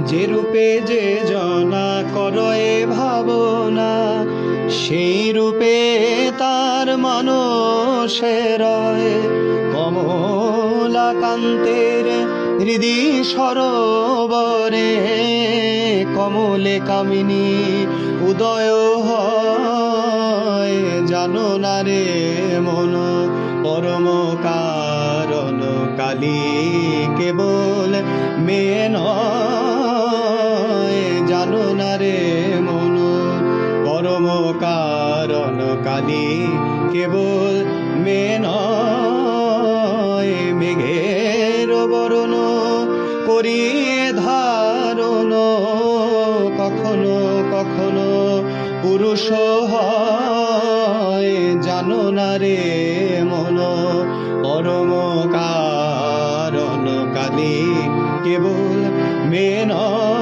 যে রূপে যে জনা করয়ে ভাবনা, সেই রূপে তার মানসের কমলাকান্তের হৃদি সরোবরে কমলে কামিনী উদয় হয়। জানো না রে মন পরম কারণ কালী কেবল মেয়ে নয়। জানো না রে মন পরম কারণ কালী কেবল মেয়ে নয়। মেঘের বরণ করিয়ে ধারণ কখনো কখনো পুরুষ হয়। জানো না রে মন পরম কারণ কালী কেবল মেয়ে নয়।